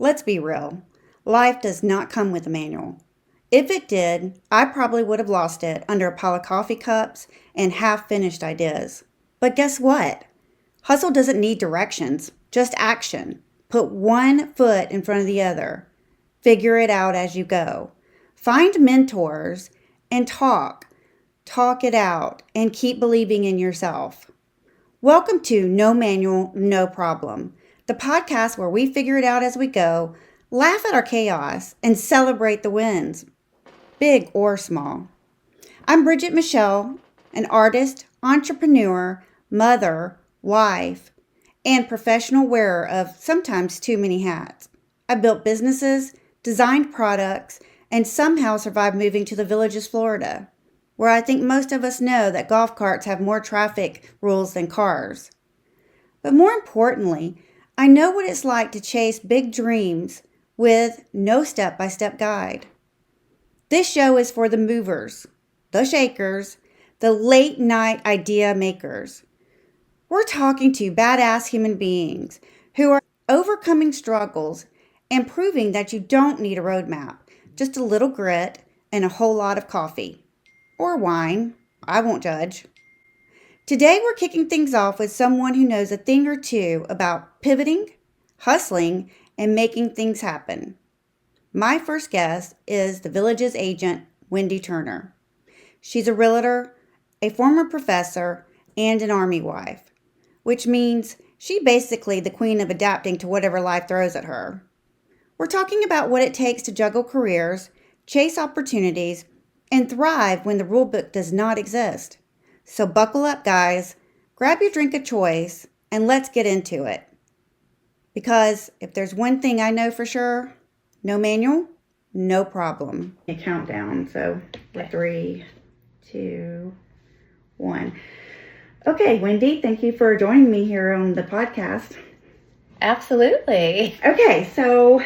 Let's be real. Life does not come with a manual. If it did, I probably would have lost it under a pile of coffee cups and half-finished ideas. But guess what? Hustle doesn't need directions, just action. Put one foot in front of the other. Figure it out as you go. Find mentors and talk. Talk it out and keep believing in yourself. Welcome to No Manual, No Problem, the podcast where we figure it out as we go, laugh at our chaos, and celebrate the wins, big or small. I'm Bridget Michelle, an artist, entrepreneur, mother, wife, and professional wearer of sometimes too many hats. I built businesses, designed products, and somehow survived moving to the Villages, Florida, where I think most of us know that golf carts have more traffic rules than cars. But more importantly, I know what it's like to chase big dreams with no step-by-step guide. This show is for the movers, the shakers, the late-night idea makers. We're talking to badass human beings who are overcoming struggles and proving that you don't need a roadmap, just a little grit and a whole lot of coffee. Or wine. I won't judge. Today we're kicking things off with someone who knows a thing or two about pivoting, hustling, and making things happen. My first guest is the Villages agent, Windi Turner. She's a realtor, a former professor, and an army wife, which means she's basically the queen of adapting to whatever life throws at her. We're talking about what it takes to juggle careers, chase opportunities, and thrive when the rule book does not exist. So buckle up, guys, grab your drink of choice, and let's get into it. Because if there's one thing I know for sure, no manual, no problem. A countdown, so we're 3, 2, 1. Okay, Windi, thank you for joining me here on the podcast. Absolutely. Okay, so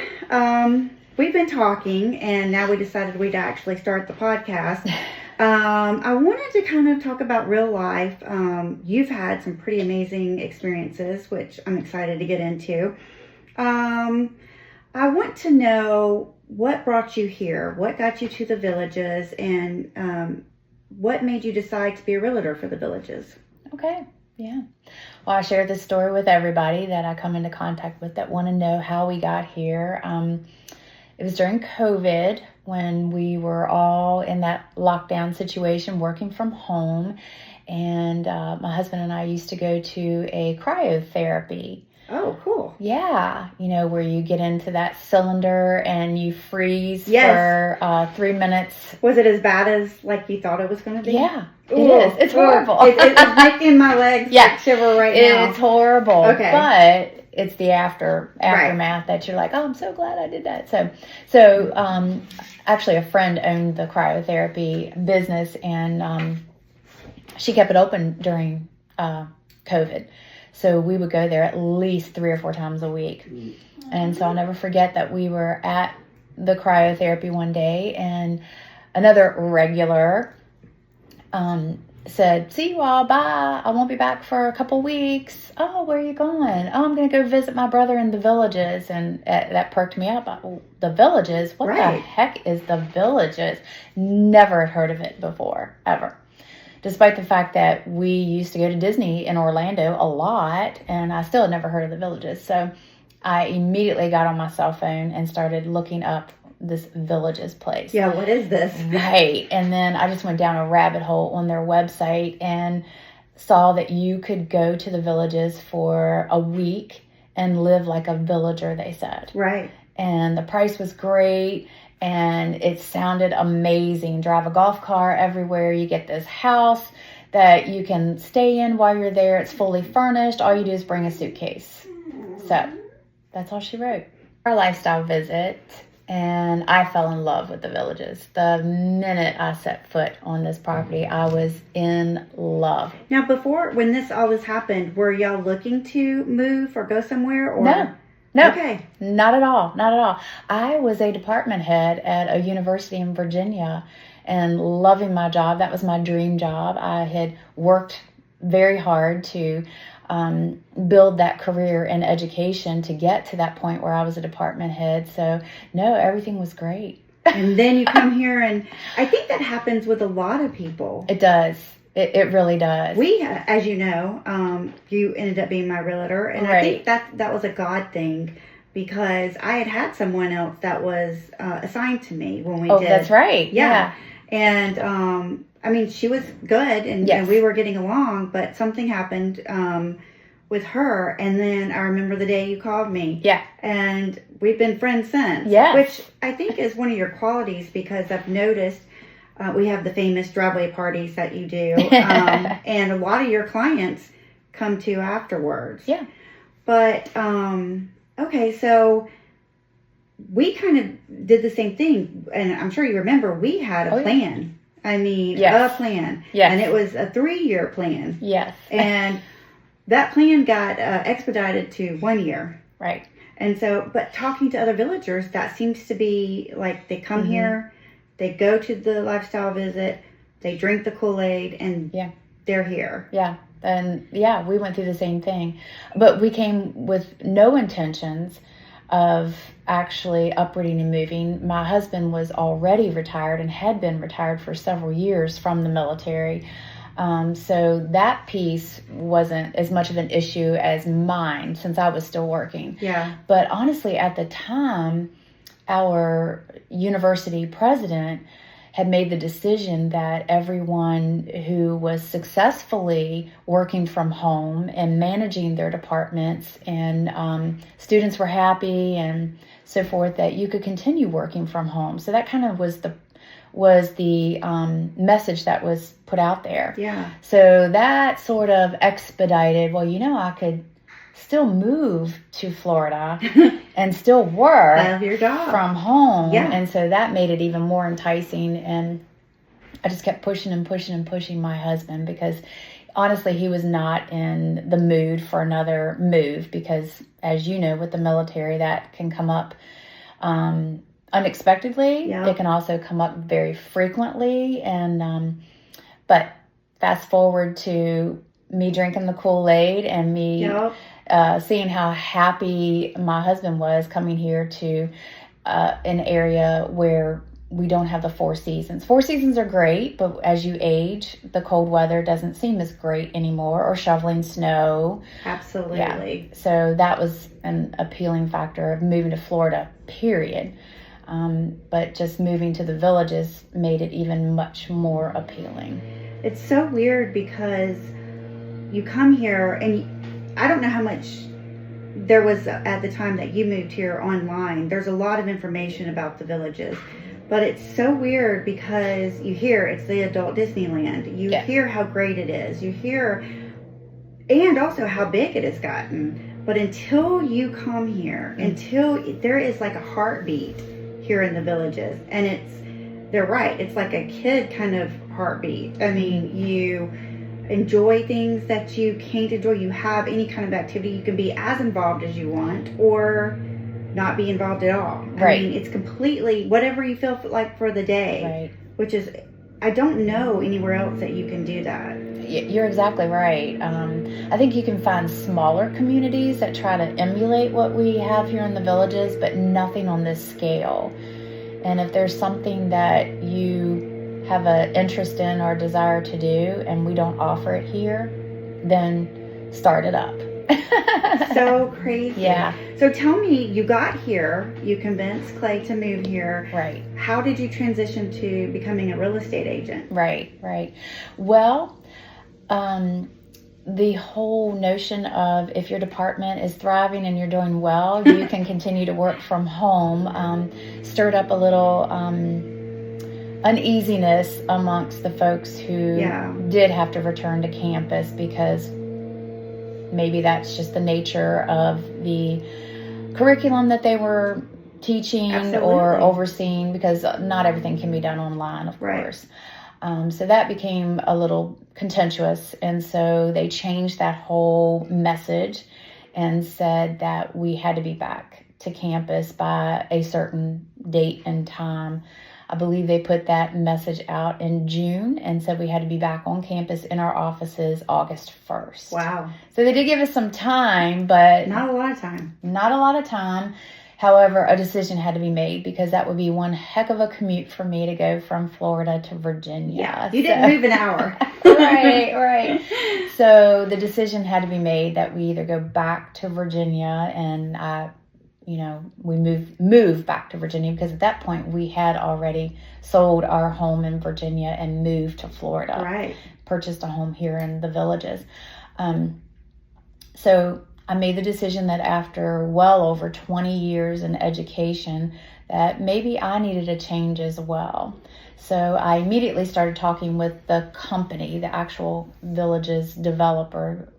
we've been talking, and now we decided we'd actually start the podcast. I wanted to kind of talk about real life. You've had some pretty amazing experiences, which I'm excited to get into. I want to know what brought you here, what got you to the Villages, and what made you decide to be a realtor for the Villages? Okay, yeah. Well, I share this story with everybody that I come into contact with that want to know how we got here. It was during COVID when we were all in that lockdown situation, working from home. And my husband and I used to go to a cryotherapy. Oh, cool. Yeah, where you get into that cylinder and you freeze Yes. for 3 minutes. Was it as bad as like you thought it was going to be? Yeah, it Ooh, is. It's horrible. It's making my legs shiver right now. It's horrible. Okay. But it's the aftermath Right. that you're like, oh, I'm so glad I did that. So actually a friend owned the cryotherapy business, and she kept it open during COVID. So we would go there at least 3 or 4 times a week. And so I'll never forget that we were at the cryotherapy one day, and another regular said, see you all, bye. I won't be back for a couple weeks. Oh, where are you going? Oh, I'm going to go visit my brother in the Villages. And that perked me up. The Villages? What Right. the heck is the Villages? Never had heard of it before, ever. Despite the fact that we used to go to Disney in Orlando a lot, and I still had never heard of the Villages. So I immediately got on my cell phone and started looking up this Villages place. Yeah, what is this? Right. And then I just went down a rabbit hole on their website and saw that you could go to the Villages for a week and live like a villager, they said. Right. And the price was great, and it sounded amazing. Drive a golf car everywhere. You get this house that you can stay in while you're there. It's fully furnished. All you do is bring a suitcase. So that's all she wrote. Our lifestyle visit, and I fell in love with the Villages. The minute I set foot on this property, I was in love. Now, when this all this happened, were y'all looking to move or go somewhere? Or No, okay. Not at all. I was a department head at a university in Virginia and loving my job. That was my dream job. I had worked very hard to build that career in education to get to that point where I was a department head. So no, everything was great. And then you come here, and I think that happens with a lot of people. It does. It really does. We, as you know, you ended up being my realtor, and I think that was a God thing, because I had someone else that was assigned to me when we did. Oh, that's right. Yeah. And I mean, she was good, and we were getting along, but something happened with her, and then I remember the day you called me. Yeah. And we've been friends since. Yeah. Which I think is one of your qualities, because I've noticed we have the famous driveway parties that you do, and a lot of your clients come to afterwards. Yeah. But, okay, so we kind of did the same thing, and I'm sure you remember we had a plan. Yeah. I mean, a plan. Yes. And it was a 3-year plan. Yes. And that plan got expedited to 1 year. Right. And so, but talking to other villagers, that seems to be like they come here, they go to the lifestyle visit, they drink the Kool-Aid, and they're here. Yeah. And we went through the same thing. But we came with no intentions of actually uprooting and moving. My husband was already retired and had been retired for several years from the military. So that piece wasn't as much of an issue as mine, since I was still working. Yeah. But honestly, at the time, our university president had made the decision that everyone who was successfully working from home and managing their departments, and students were happy and so forth, that you could continue working from home. So that kind of was the message that was put out there. Yeah. So that sort of expedited, I could still move to Florida and still work your job from home. Yeah. And so that made it even more enticing. And I just kept pushing and pushing and pushing my husband, because honestly, he was not in the mood for another move, because as you know, with the military, that can come up unexpectedly. Yeah. It can also come up very frequently. And but fast forward to me drinking the Kool-Aid and me seeing how happy my husband was coming here to an area where we don't have the 4 seasons. 4 seasons are great, but as you age, the cold weather doesn't seem as great anymore, or shoveling snow. Absolutely. Yeah. So that was an appealing factor of moving to Florida, period. But just moving to the villages made it even much more appealing. It's so weird, because you come here, and I don't know how much there was at the time that you moved here online. There's a lot of information about the villages, but it's so weird, because you hear it's the adult Disneyland. You hear how great it is. You hear, and also how big it has gotten. But until you come here, until there is like a heartbeat here in the villages, and they're right, it's like a kid kind of heartbeat. I mean, you enjoy things that you can't enjoy. You have any kind of activity. You can be as involved as you want, or not be involved at all. Right. I mean, it's completely whatever you feel like for the day. Right. Which is, I don't know anywhere else that you can do that. You're exactly right. I think you can find smaller communities that try to emulate what we have here in the villages, but nothing on this scale. And if there's something that you have an interest in or desire to do, and we don't offer it here, then start it up. So crazy. Yeah. So tell me, you got here, you convinced Clay to move here. Right. How did you transition to becoming a real estate agent? Right. Well, the whole notion of if your department is thriving and you're doing well, you can continue to work from home, stirred up a little uneasiness amongst the folks who did have to return to campus, because maybe that's just the nature of the curriculum that they were teaching or overseeing, because not everything can be done online, of course. So that became a little contentious, and so they changed that whole message and said that we had to be back to campus by a certain date and time. I believe they put that message out in June and said we had to be back on campus in our offices August 1st. Wow. So they did give us some time, but Not a lot of time. Not a lot of time. However, a decision had to be made because that would be one heck of a commute for me to go from Florida to Virginia. Yeah, you didn't move an hour. Right. So the decision had to be made that we either go back to Virginia and we move back to Virginia, because at that point we had already sold our home in Virginia and moved to Florida. Right. Purchased a home here in the Villages. So I made the decision that after well over 20 years in education, that maybe I needed a change as well. So I immediately started talking with the company, the actual Villages developer,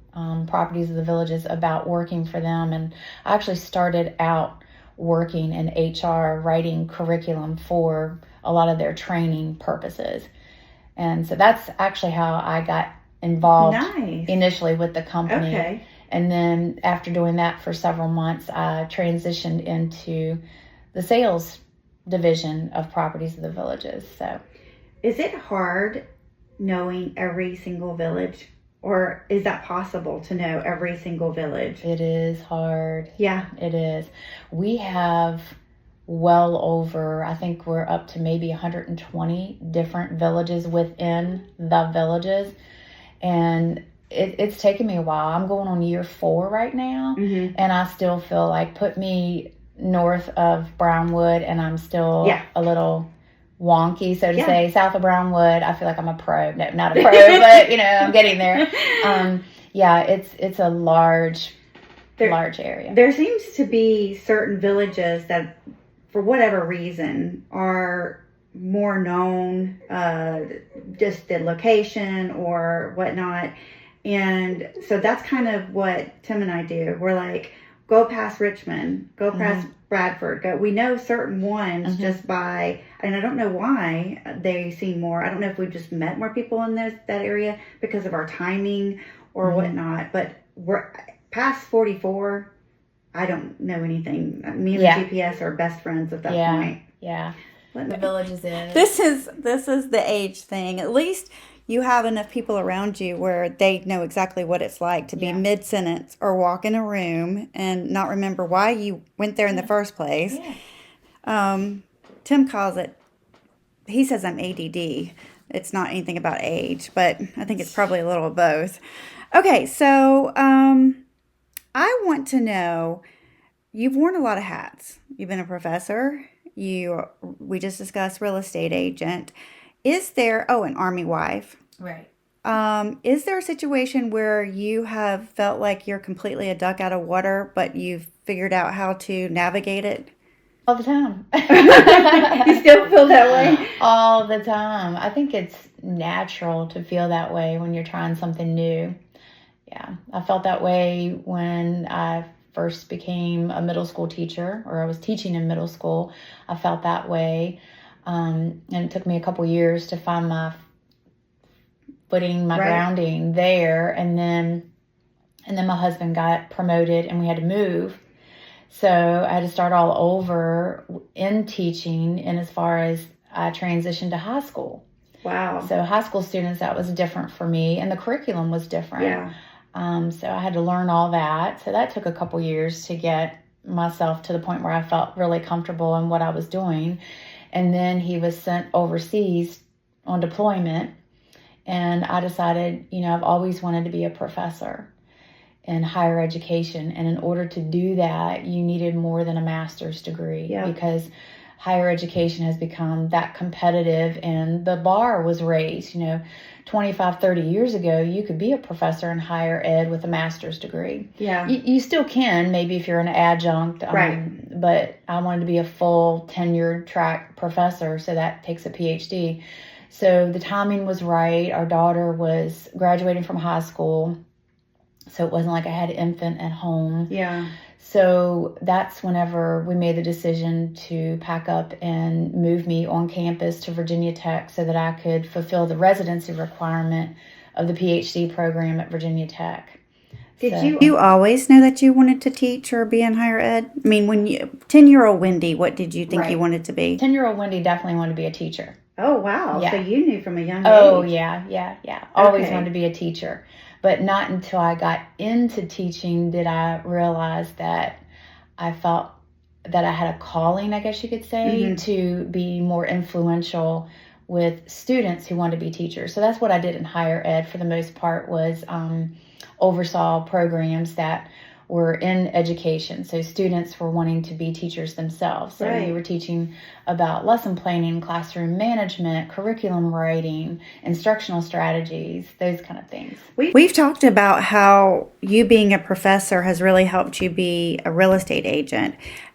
Properties of the Villages, about working for them. And I actually started out working in HR, writing curriculum for a lot of their training purposes. And so that's actually how I got involved initially with the company. Okay. And then after doing that for several months, I transitioned into the sales division of Properties of the Villages. So, is it hard knowing every single village, or is that possible to know every single village? It is hard. Yeah, it is. We have well over, I think we're up to maybe 120 different villages within the villages, and it's taken me a while. I'm going on year 4 right now, and I still feel like, put me north of Brownwood and I'm still a little wonky, so to say. South of Brownwood, I feel like I'm a pro. No, not a pro, but I'm getting there. It's a large area. There seems to be certain villages that, for whatever reason, are more known, just the location or whatnot. And so that's kind of what Tim and I do. We're like, go past Richmond, go past Bradford. We know certain ones just by, and I don't know why they seem more. I don't know if we've just met more people in that area because of our timing or whatnot. But we're past 44. I don't know anything. Me and the GPS are best friends at that point. Yeah. What the villages is. This is the age thing. At least you have enough people around you where they know exactly what it's like to be mid-sentence or walk in a room and not remember why you went there in the first place. Yeah. Tim calls it, he says I'm ADD. It's not anything about age, but I think it's probably a little of both. Okay, so I want to know, you've worn a lot of hats. You've been a professor. We just discussed real estate agent. Is there, an Army wife. Right. Is there a situation where you have felt like you're completely a duck out of water, but you've figured out how to navigate it? All the time. You still feel that way? All the time. I think it's natural to feel that way when you're trying something new. Yeah. I felt that way when I first became a middle school teacher, or I was teaching in middle school. I felt that way. And it took me a couple years to find my footing, my grounding there. And then my husband got promoted and we had to move. So I had to start all over in teaching, and as far as I transitioned to high school. Wow. So high school students, that was different for me, and the curriculum was different. Yeah. So I had to learn all that. So that took a couple years to get myself to the point where I felt really comfortable in what I was doing. And then he was sent overseas on deployment, and I decided, I've always wanted to be a professor in higher education. And in order to do that, you needed more than a master's degree because higher education has become that competitive, and the bar was raised. 25, 30 years ago, you could be a professor in higher ed with a master's degree. Yeah. You still can, maybe if you're an adjunct. Right. But I wanted to be a full tenured track professor, so that takes a PhD. So the timing was right. Our daughter was graduating from high school, so it wasn't like I had an infant at home. Yeah. So that's whenever we made the decision to pack up and move me on campus to Virginia Tech so that I could fulfill the residency requirement of the PhD program at Virginia Tech. Did you always know that you wanted to teach or be in higher ed? I mean, when 10-year-old Wendy, what did you think you wanted to be? 10-year-old Wendy definitely wanted to be a teacher. Oh, wow. Yeah. So you knew from a young age. Oh, yeah. Always wanted to be a teacher. But not until I got into teaching did I realize that I felt that I had a calling, I guess you could say, to be more influential with students who wanted to be teachers. So that's what I did in higher ed for the most part, was oversaw programs that were in education. So students were wanting to be teachers themselves. So you were teaching about lesson planning, classroom management, curriculum writing, instructional strategies, those kind of things. We've talked about how you being a professor has really helped you be a real estate agent.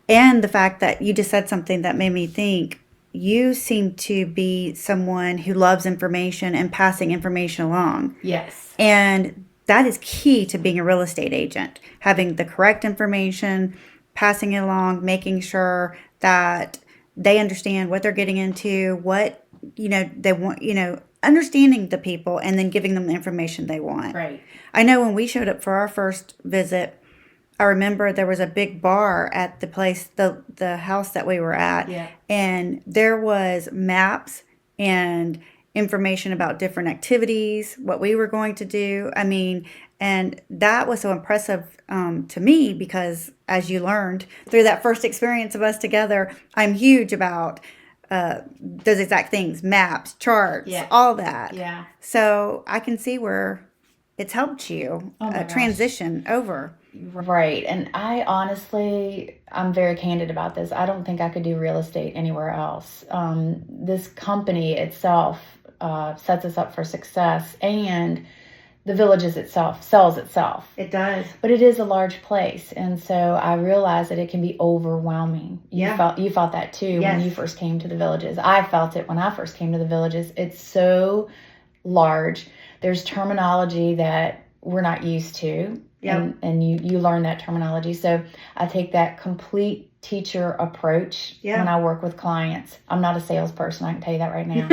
And the fact that you just said something that made me think, you seem to be someone who loves information and passing information along. Yes. And that is key to being a real estate agent, having the correct information, passing it along, making sure that they understand what they're getting into, what, they want, understanding the people and then giving them the information they want. Right. I know when we showed up for our first visit, I remember there was a big bar at the place, the house that we were at. Yeah. And there was maps and information about different activities, what we were going to do. I mean, and that was so impressive to me because, as you learned through that first experience of us together, I'm huge about those exact things, maps, charts, all that. Yeah. So I can see where it's helped you transition over. Right. And I honestly, I'm very candid about this. I don't think I could do real estate anywhere else. This company itself sets us up for success, and the Villages itself sells itself. It does. But it is a large place. And so I realized that it can be overwhelming. You felt that too when you first came to the Villages. I felt it when I first came to the Villages. It's so large. There's terminology that we're not used to. Yep. And you learn that terminology. So I take that complete teacher approach when I work with clients. I'm not a salesperson, I can tell you that right now.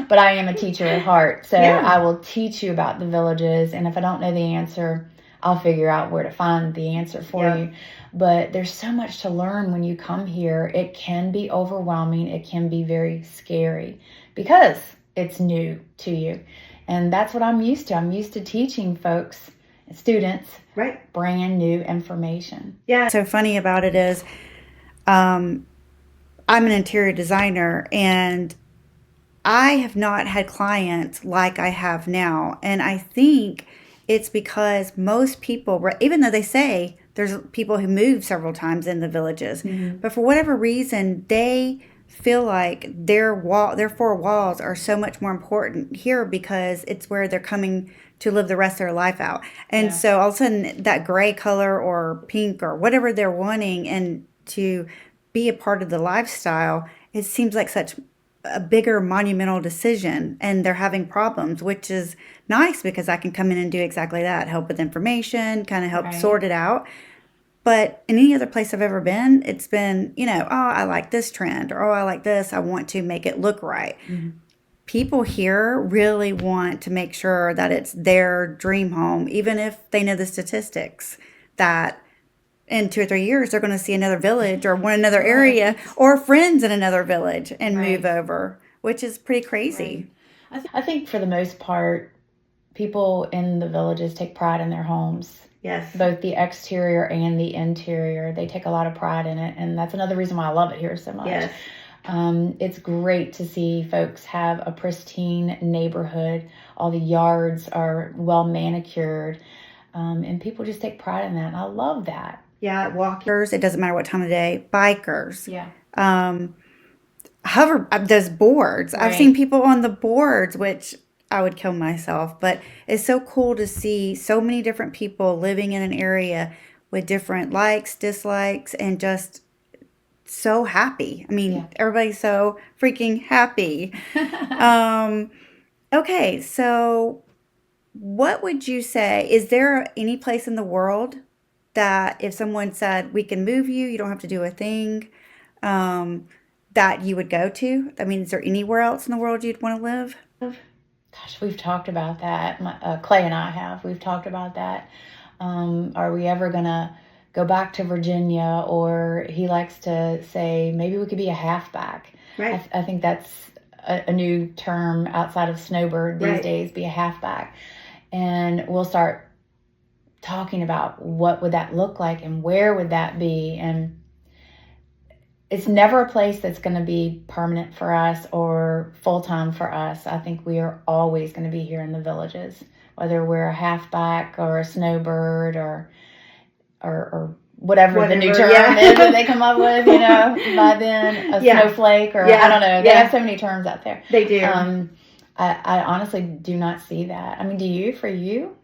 But I am a teacher at heart. So I will teach you about the Villages. And if I don't know the answer, I'll figure out where to find the answer for you. But there's so much to learn when you come here. It can be overwhelming. It can be very scary because it's new to you. And that's what I'm used to. I'm used to teaching students, brand new information. Yeah. So funny about it is, I'm an interior designer, and I have not had clients like I have now. And I think it's because most people, even though they say there's people who move several times in the Villages, but for whatever reason, they feel like their four walls are so much more important here because it's where they're coming to live the rest of their life out. And so all of a sudden that gray color or pink or whatever they're wanting and to be a part of the lifestyle, it seems like such a bigger monumental decision, and they're having problems, which is nice because I can come in and do exactly that, help with information, kind of help sort it out. But in any other place I've ever been, it's been, I like this trend, or I like this, I want to make it look right. People here really want to make sure that it's their dream home, even if they know the statistics that in 2 or 3 years they're going to see another village or another area or friends in another village and move over, which is pretty crazy. I think for the most part, people in the Villages take pride in their homes. Yes. Both the exterior and the interior. They take a lot of pride in it. And that's another reason why I love it here so much. Yes. It's great to see folks have a pristine neighborhood. All the yards are well manicured. And people just take pride in that. And I love that. Yeah. Walkers, it doesn't matter what time of day. Bikers. Yeah. Those boards. I've seen people on the boards, which I would kill myself, but it's so cool to see so many different people living in an area with different likes, dislikes, and just so happy. I mean, everybody's so freaking happy. Okay, so what would you say? Is there any place in the world that if someone said, we can move you, you don't have to do a thing, that you would go to? I mean, is there anywhere else in the world you'd want to live? Gosh, we've talked about that. Clay and I have. We've talked about that. Are we ever going to go back to Virginia? Or he likes to say, maybe we could be a halfback. Right. I think that's a new term outside of snowbird these days, be a halfback. And we'll start talking about what would that look like and where would that be. And it's never a place that's going to be permanent for us or full-time for us. I think we are always going to be here in the Villages, whether we're a halfback or a snowbird or whatever the new term is that they come up with, by then, a snowflake, or I don't know. They have so many terms out there. They do. I honestly do not see that. I mean, do you, for you?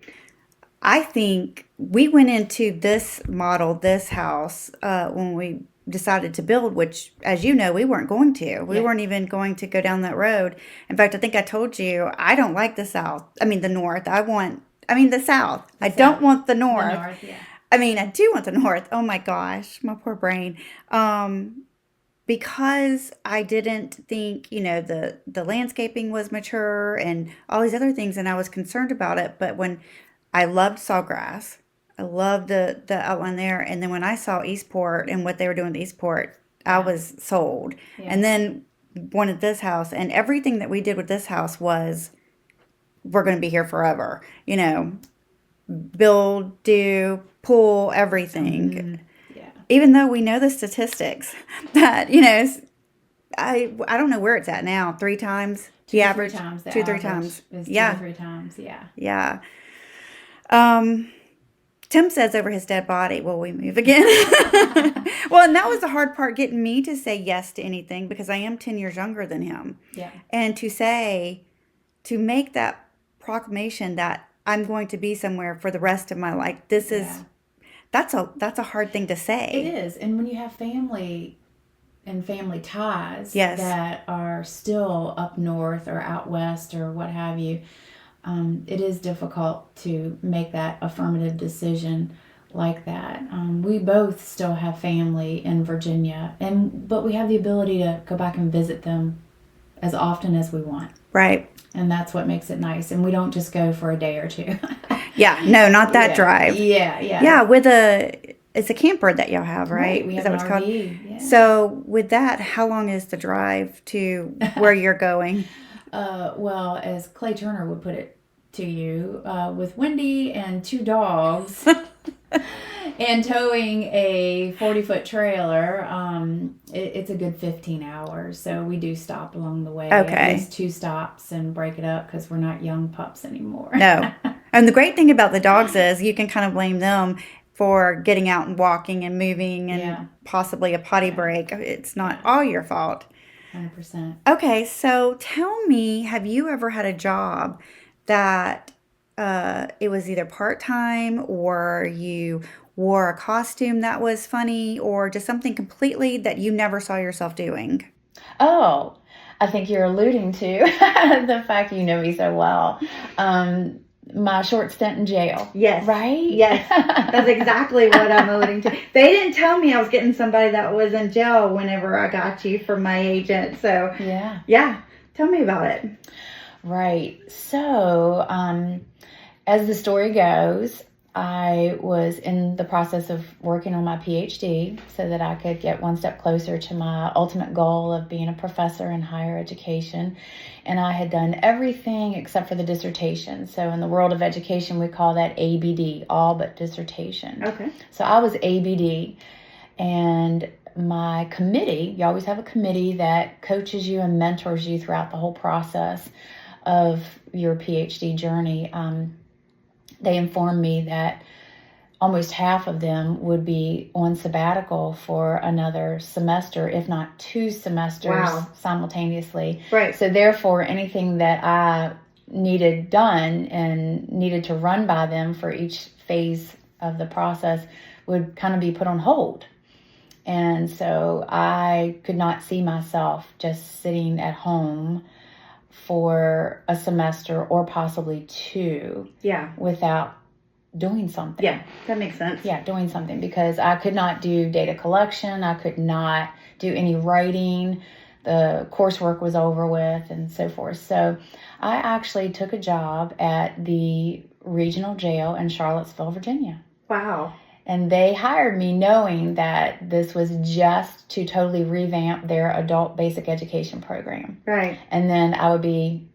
I think we went into this model, this house, when we decided to build, which, as you know, we weren't going to. We weren't even going to go down that road. In fact, I think I told you, I don't like the South. I mean, the North. The South. I don't want the North. The North, yeah. I mean, I do want the North. Oh my gosh, my poor brain. Because I didn't think, the landscaping was mature and all these other things, and I was concerned about it. But when I loved Sawgrass, I loved the outline there, and then when I saw Eastport and what they were doing with Eastport, I was sold. Yeah. And then wanted this house, and everything that we did with this house was, we're going to be here forever. Build, do, pull, everything. Mm-hmm. Yeah. Even though we know the statistics that, I don't know where it's at now. 3 times the average. 2-3 times. 2-3 times. Is 2-3 times. Yeah. Yeah. Tim says over his dead body, will we move again? Well, and that was the hard part, getting me to say yes to anything, because I am 10 years younger than him. Yeah. And to make that proclamation that I'm going to be somewhere for the rest of my life, that's a hard thing to say. It is. And when you have family and family ties that are still up north or out west or what have you, it is difficult to make that affirmative decision like that. We both still have family in Virginia, but we have the ability to go back and visit them as often as we want. Right. And that's what makes it nice. And we don't just go for a day or two. Yeah, no, not that drive. Yeah. Yeah, it's a camper that y'all have, right? We have Is that an what it's called? RV. Yeah. So with that, how long is the drive to where you're going? Well, as Clay Turner would put it to you, with Windi and 2 dogs and towing a 40-foot trailer, it's a good 15 hours. So we do stop along the way. Okay. At least 2 stops and break it up, because we're not young pups anymore. No. And the great thing about the dogs is you can kind of blame them for getting out and walking and moving and possibly a potty break. It's not all your fault. 100%. Okay, so tell me, have you ever had a job that it was either part-time, or you wore a costume that was funny, or just something completely that you never saw yourself doing? Oh, I think you're alluding to the fact you know me so well. My short stint in jail. Yes. Right? Yes. That's exactly what I'm alluding to. They didn't tell me I was getting somebody that was in jail whenever I got you from my agent. So, yeah. Tell me about it. Right. So, as the story goes, I was in the process of working on my PhD so that I could get one step closer to my ultimate goal of being a professor in higher education. And I had done everything except for the dissertation. So in the world of education, we call that ABD, all but dissertation. Okay. So I was ABD, and my committee, you always have a committee that coaches you and mentors you throughout the whole process of your PhD journey. They informed me that almost half of them would be on sabbatical for another semester, if not 2 semesters simultaneously. Right. So therefore, anything that I needed done and needed to run by them for each phase of the process would kind of be put on hold. And so I could not see myself just sitting at home for a semester or possibly 2 without doing something. Yeah, that makes sense. Yeah, doing something, because I could not do data collection. I could not do any writing. The coursework was over with and so forth. So I actually took a job at the regional jail in Charlottesville, Virginia. Wow. And they hired me knowing that this was just to totally revamp their adult basic education program. Right. And then I would be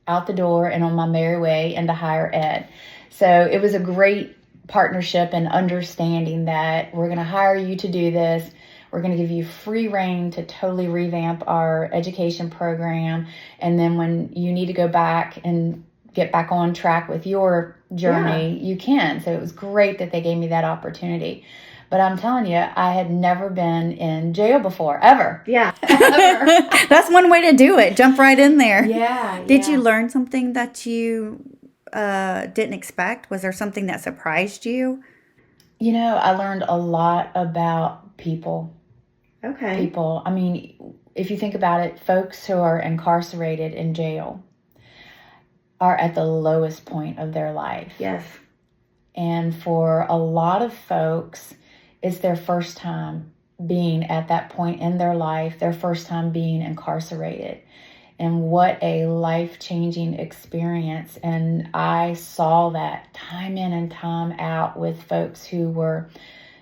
out the door and on my merry way into higher ed. So it was a great partnership and understanding that we're going to hire you to do this. We're going to give you free reign to totally revamp our education program. And then when you need to go back and get back on track with your journey, you can. So it was great that they gave me that opportunity. But I'm telling you, I had never been in jail before, ever. Yeah. Ever. That's one way to do it. Jump right in there. Yeah. Did you learn something that you didn't expect? Was there something that surprised you? You know, I learned a lot about people. Okay. People. I mean, if you think about it, folks who are incarcerated in jail are at the lowest point of their life. Yes. And for a lot of folks, it's their first time being at that point in their life, their first time being incarcerated. And what a life-changing experience. And I saw that time in and time out with folks who were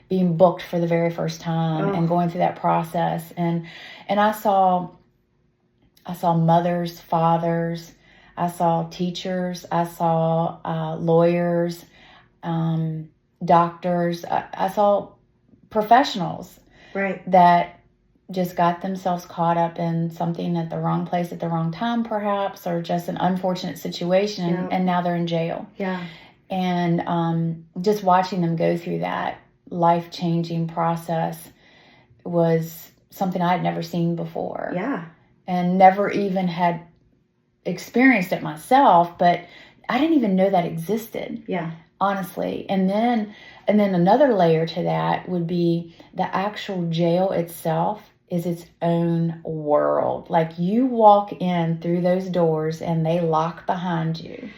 being booked for the very first time and going through that process. And I saw mothers, fathers, I saw teachers, I saw lawyers, doctors, I saw professionals that just got themselves caught up in something at the wrong place at the wrong time, perhaps, or just an unfortunate situation, and now they're in jail. Yeah. And just watching them go through that life-changing process was something I had never seen before. Yeah. And never even had experienced it myself, but I didn't even know that existed. Yeah. Honestly. And then another layer to that would be the actual jail itself is its own world. Like, you walk in through those doors and they lock behind you.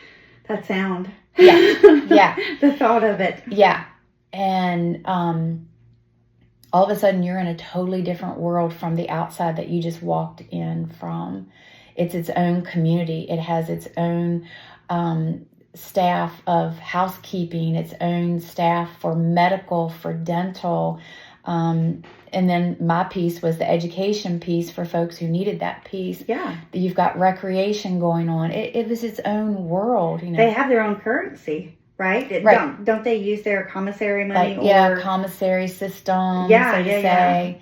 That sound. Yeah. Yeah. The thought of it. Yeah. And all of a sudden you're in a totally different world from the outside that you just walked in from. It's its own community. It has its own staff of housekeeping, its own staff for medical, for dental. And then my piece was the education piece for folks who needed that piece. Yeah. You've got recreation going on. It was its own world. You know, they have their own currency, right? Right. Don't they use their commissary money? Like, commissary system. Yeah, so to say.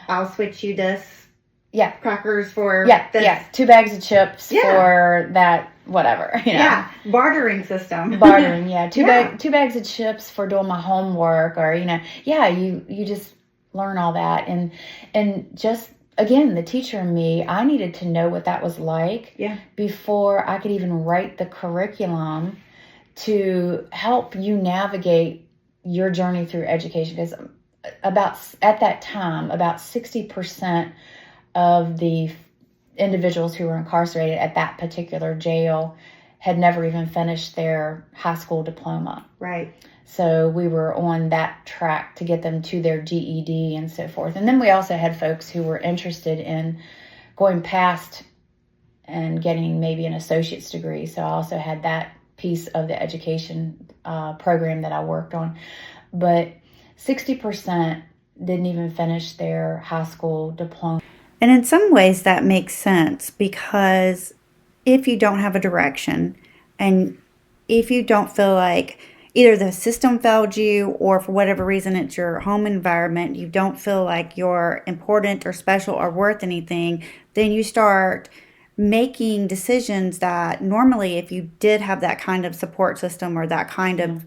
I'll switch you this. Yeah. Crackers for this. Yeah. 2 bags of chips for that. Whatever, you know. Yeah, bartering system. Bartering, yeah. Two bags of chips for doing my homework, or you just learn all that, and just again, the teacher and me, I needed to know what that was like before I could even write the curriculum to help you navigate your journey through education. Because at that time, about 60% of the individuals who were incarcerated at that particular jail had never even finished their high school diploma. Right. So we were on that track to get them to their GED and so forth. And then we also had folks who were interested in going past and getting maybe an associate's degree. So I also had that piece of the education program that I worked on. But 60% didn't even finish their high school diploma. And in some ways that makes sense, because if you don't have a direction, and if you don't feel like either the system failed you, or for whatever reason it's your home environment, you don't feel like you're important or special or worth anything, then you start making decisions that normally, if you did have that kind of support system or that kind of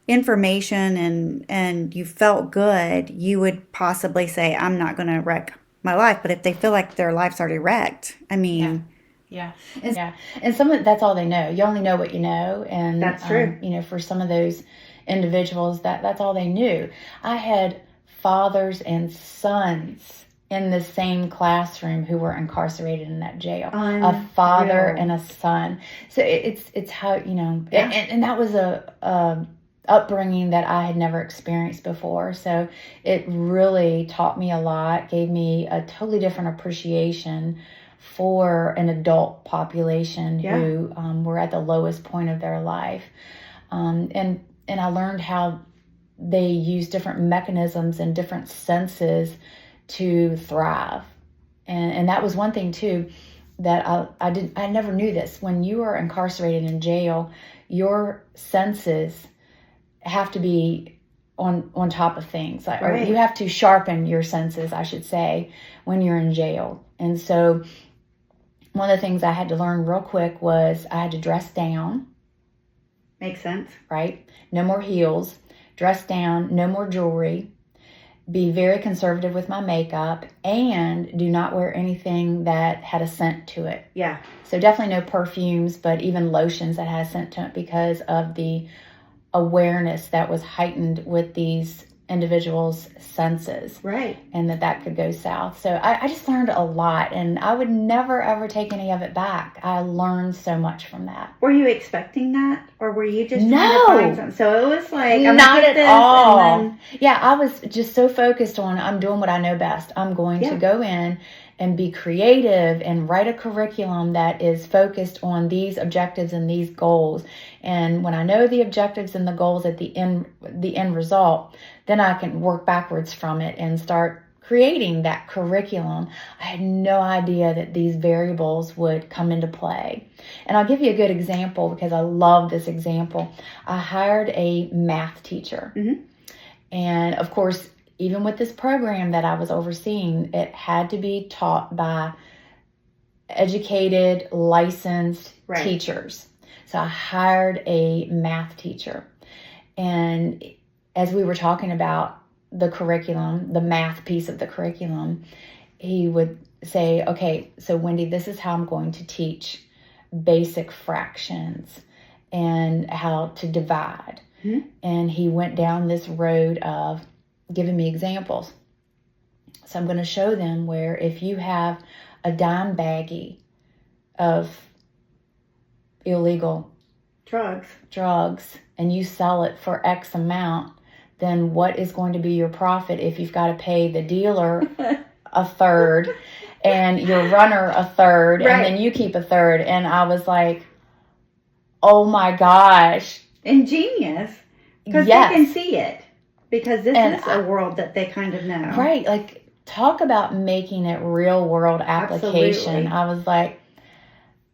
information and you felt good, you would possibly say, I'm not going to wreck my life. But if they feel like their life's already wrecked, I mean, and some of that's all they know. You only know what you know, and that's true. For some of those individuals, that's all they knew. I had fathers and sons in the same classroom who were incarcerated in that jail. A father and a son. So it's how and that was a upbringing that I had never experienced before. So it really taught me a lot, gave me a totally different appreciation for an adult population Yeah. who were at the lowest point of their life. And I learned how they use different mechanisms and different senses to thrive. And that was one thing too that I never knew this. When you are incarcerated in jail, your senses have to be on top of things. Like, Right. or you have to sharpen your senses, I should say, when you're in jail. And so one of the things I had to learn real quick was I had to dress down. Makes sense. Right? No more heels. Dress down. No more jewelry. Be very conservative with my makeup, and do not wear anything that had a scent to it. Yeah. So definitely no perfumes, but even lotions that had a scent to it, because of the awareness that was heightened with these individuals' senses. Right. And that could go south. So I just learned a lot, and I would never ever take any of it back. I learned so much from that. Were you expecting that, or were you just No. trying to find something? So it was like, I'm Not gonna get at this, all. and then Yeah, I was just so focused on, I'm doing what I know best. I'm going Yeah. to go in and be creative and write a curriculum that is focused on these objectives and these goals. And when I know the objectives and the goals at the end result, then I can work backwards from it and start creating that curriculum. I had no idea that these variables would come into play. And I'll give you a good example because I love this example. I hired a math teacher. Mhm. And of course, even with this program that I was overseeing, it had to be taught by educated, licensed Right. teachers. So I hired a math teacher. And as we were talking about the curriculum, the math piece of the curriculum, he would say, okay, so Windi, this is how I'm going to teach basic fractions and how to divide. Mhm. And he went down this road of giving me examples. So I'm going to show them where if you have a dime baggie of illegal drugs and you sell it for X amount, then what is going to be your profit if you've got to pay the dealer a third and your runner a third, Right. and then you keep a third? And I was like, oh my gosh. Ingenious. Because Yes. they can see it. Because this And is a world that they kind of know. Right. Like, talk about making it real world application. Absolutely. I was like,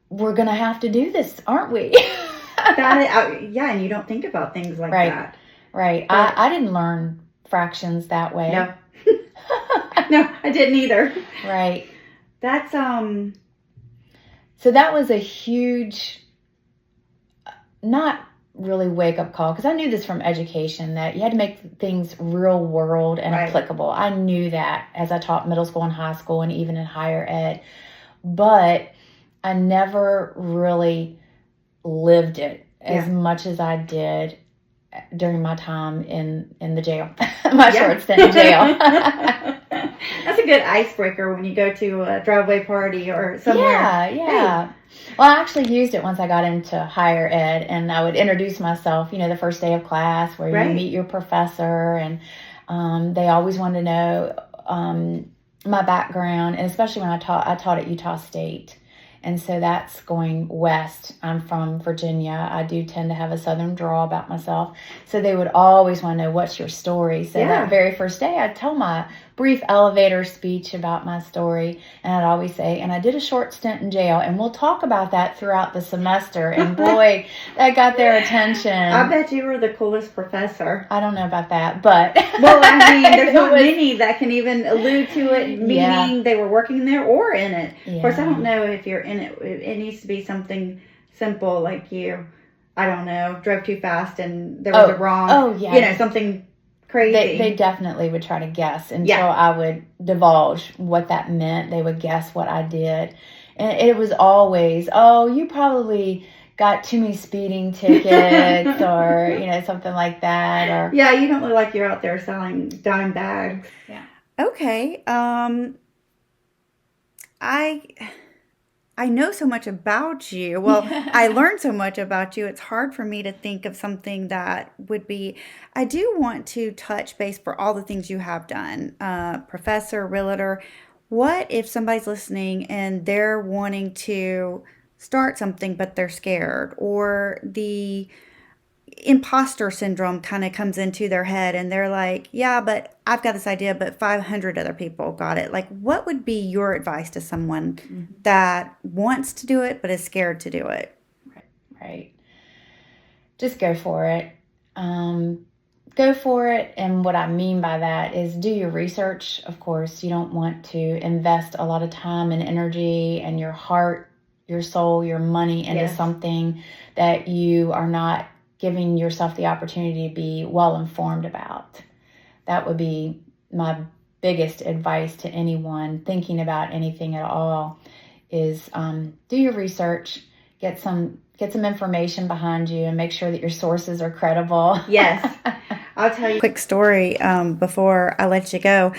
we're going to have to do this, aren't we? Yeah, and you don't think about things like Right. that. Right. But- I didn't learn fractions that way. No. No, I didn't either. Right. That's, So that was a huge, not really wake up call, because I knew this from education, that you had to make things real world and Right. applicable. I knew that as I taught middle school and high school and even in higher ed, but I never really lived it as Yeah. much as I did during my time in the jail, my Yeah. short stint in jail. That's a good icebreaker when you go to a driveway party or somewhere. Yeah. Well, I actually used it once I got into higher ed, and I would introduce myself, the first day of class where Right. you meet your professor, and they always wanted to know my background, and especially when I taught at Utah State. And so that's going west. I'm from Virginia. I do tend to have a southern drawl about myself. So they would always want to know, what's your story? So Yeah. that very first day, I'd tell my brief elevator speech about my story. And I'd always say, and I did a short stint in jail. And we'll talk about that throughout the semester. And boy, that got their attention. I bet you were the coolest professor. I don't know about that, but... Well, I mean, there's it not was- many that can even allude to it, meaning Yeah. they were working there or in it. Of course, I Yeah. don't know if you're in it. It needs to be something simple, like you, I don't know, drove too fast and there was a wrong, Oh, yeah. something crazy. They definitely would try to guess until Yeah. I would divulge what that meant. They would guess what I did. And it was always, oh, you probably got too many speeding tickets or, something like that. Or Yeah, you don't look like you're out there selling dime bags. Yeah. Okay. I know so much about you. Well, I learned so much about you. It's hard for me to think of something that would be. I do want to touch base for all the things you have done. Professor, realtor. what if somebody's listening and they're wanting to start something, but they're scared, or the imposter syndrome kind of comes into their head and they're like, yeah, but I've got this idea, but 500 other people got it. Like, what would be your advice to someone that wants to do it, but is scared to do it? Right. Just go for it. Go for it. And what I mean by that is do your research. Of course, you don't want to invest a lot of time and energy and your heart, your soul, your money into something that you are not giving yourself the opportunity to be well informed about. That would be my biggest advice to anyone thinking about anything at all is do your research, get some information behind you, and make sure that your sources are credible. Yes. I'll tell you a quick story before I let you go.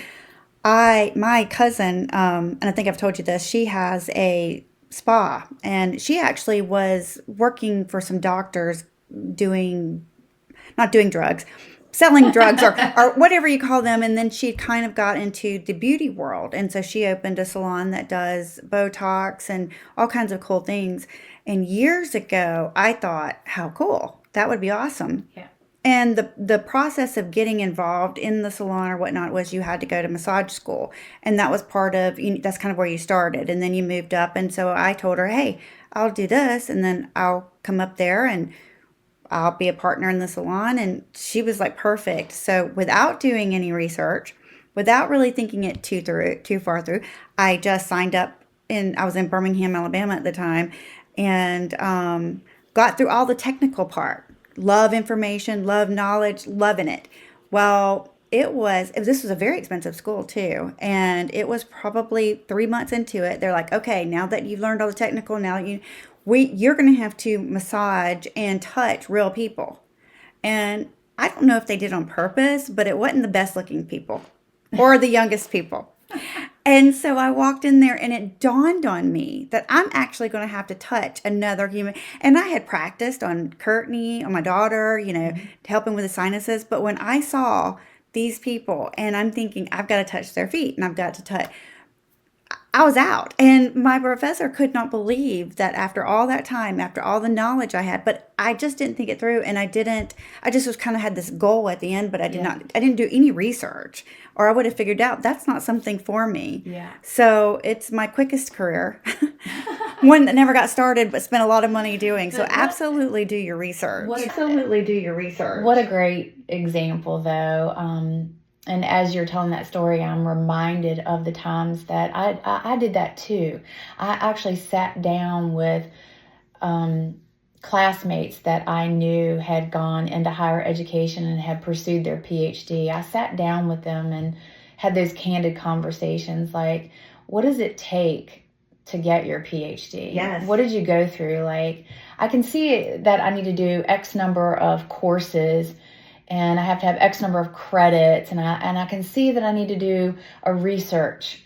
My cousin, and I think I've told you this, she has a spa, and she actually was working for some doctors not doing drugs, selling drugs or whatever you call them. And then she kind of got into the beauty world. And so she opened a salon that does Botox and all kinds of cool things. And years ago, I thought, how cool. That would be awesome. Yeah. And the process of getting involved in the salon or whatnot was you had to go to massage school. And that was part of, that's kind of where you started. And then you moved up. And so I told her, hey, I'll do this. And then I'll come up there and I'll be a partner in the salon. And she was like, perfect. So without doing any research, without really thinking it too far through, I just signed up. I was in Birmingham, Alabama at the time, and got through all the technical part. Love information, love knowledge, loving it. Well, this was a very expensive school too. And it was probably 3 months into it. They're like, okay, now that you've learned all the technical, you're going to have to massage and touch real people. And I don't know if they did on purpose, but it wasn't the best looking people or the youngest people. And so I walked in there and it dawned on me that I'm actually going to have to touch another human. And I had practiced on Courtney, on my daughter, helping with the sinuses. But when I saw these people and I'm thinking, I've got to touch their feet and I've got to touch, I was out. And my professor could not believe that after all that time, after all the knowledge I had, but I just didn't think it through. And I just was kind of had this goal at the end, but I didn't do any research, or I would have figured out that's not something for me. Yeah. So it's my quickest career. One that never got started, but spent a lot of money doing. So absolutely do your research. Absolutely do your research. What a great example though. And as you're telling that story, I'm reminded of the times that I did that too. I actually sat down with classmates that I knew had gone into higher education and had pursued their PhD. I sat down with them and had those candid conversations like, what does it take to get your PhD? Yes. What did you go through? Like, I can see that I need to do X number of courses and I have to have X number of credits, and I can see that I need to do a research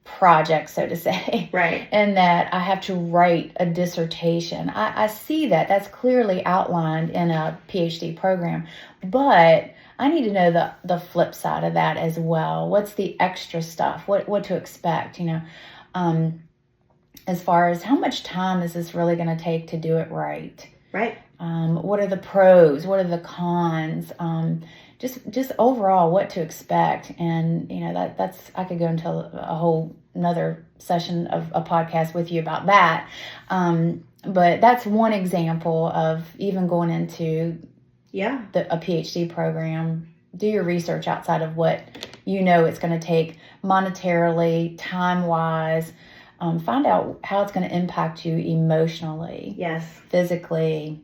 project, so to say. Right. And that I have to write a dissertation. I see that. That's clearly outlined in a PhD program. But I need to know the flip side of that as well. What's the extra stuff? What to expect, as far as how much time is this really going to take to do it right? Right. What are the pros? What are the cons? Just overall what to expect. And, that's, I could go into a whole another session of a podcast with you about that. But that's one example of even going into a PhD program. Do your research outside of what it's going to take monetarily, time-wise. Find out how it's going to impact you emotionally, physically,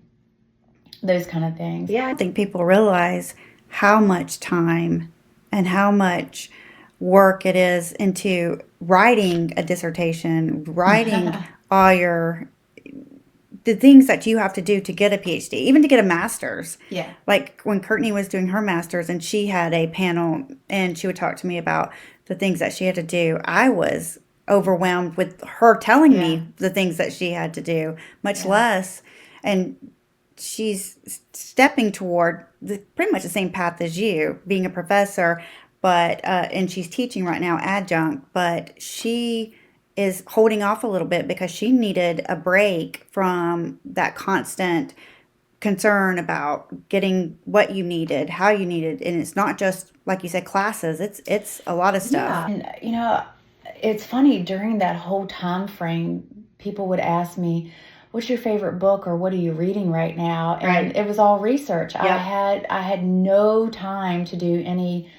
those kind of things. Yeah, I think people realize how much time and how much work it is into writing a dissertation, writing all the things that you have to do to get a PhD, even to get a master's. Yeah. Like when Courtney was doing her master's and she had a panel and she would talk to me about the things that she had to do, I was overwhelmed with her telling me the things that she had to do, much less. And she's stepping toward pretty much the same path as you, being a professor, but and she's teaching right now adjunct, but she is holding off a little bit because she needed a break from that constant concern about getting what you needed, how you needed, and it's not just like you said classes. It's a lot of stuff. And it's funny, during that whole time frame, people would ask me, "What's your favorite book?" or "What are you reading right now?" And Right. it was all research. Yep. I had no time to do any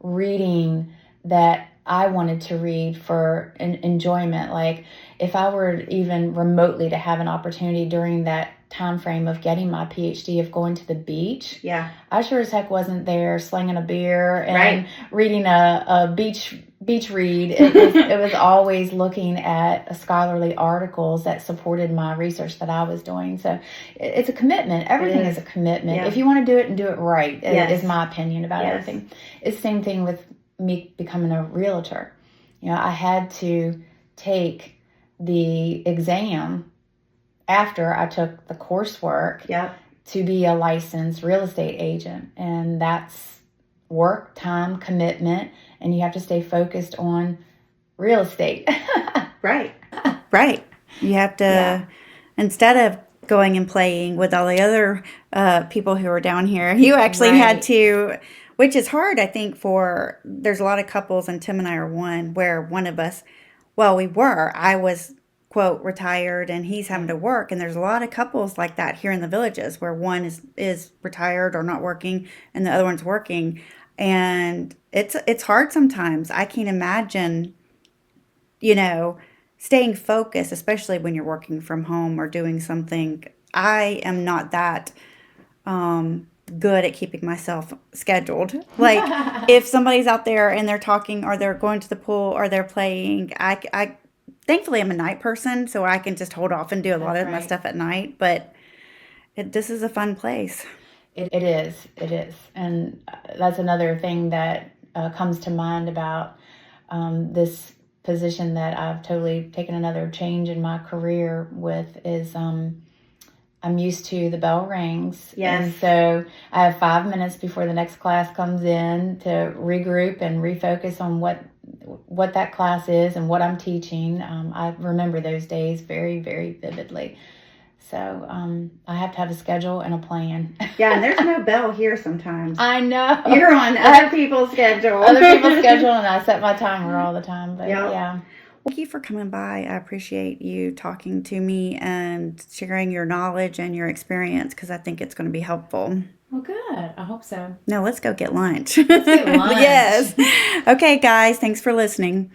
reading that I wanted to read for enjoyment. Like, if I were even remotely to have an opportunity during that time frame of getting my PhD, of going to the beach, Yeah. I sure as heck wasn't there slinging a beer and Right. reading a beach read. It was always looking at scholarly articles that supported my research that I was doing. So it's a commitment. Everything is a commitment. Yeah. If you want to do it, and do it right, Yes. is my opinion about Yes. everything. It's the same thing with me becoming a realtor. I had to take the exam after I took the coursework. Yep. To be a licensed real estate agent. And that's work, time, commitment, and you have to stay focused on real estate. Right. Right. You have to, instead of going and playing with all the other people who are down here, you actually had Right. to, which is hard, I think, there's a lot of couples, and Tim and I are one, where one of us, well, I was, quote, retired, and he's having to work. And there's a lot of couples like that here in the villages where one is retired or not working and the other one's working. And it's hard sometimes. I can't imagine, staying focused, especially when you're working from home or doing something. I am not that good at keeping myself scheduled. Like, if somebody's out there and they're talking or they're going to the pool or they're playing, I thankfully I'm a night person, so I can just hold off and do a lot of my stuff at night. But this is a fun place. It is. And that's another thing that comes to mind about this position that I've totally taken another change in my career with is I'm used to the bell rings. Yes. And so I have 5 minutes before the next class comes in to regroup and refocus on what that class is and what I'm teaching. I remember those days very, very vividly. So I have to have a schedule and a plan. Yeah, and there's no bell here sometimes. I know. You're on other people's schedule. Other people's schedule, and I set my timer all the time. But yeah. Thank you for coming by. I appreciate you talking to me and sharing your knowledge and your experience, because I think it's going to be helpful. Well, good. I hope so. Now let's go get lunch. Let's get lunch. Yes. Okay, guys. Thanks for listening.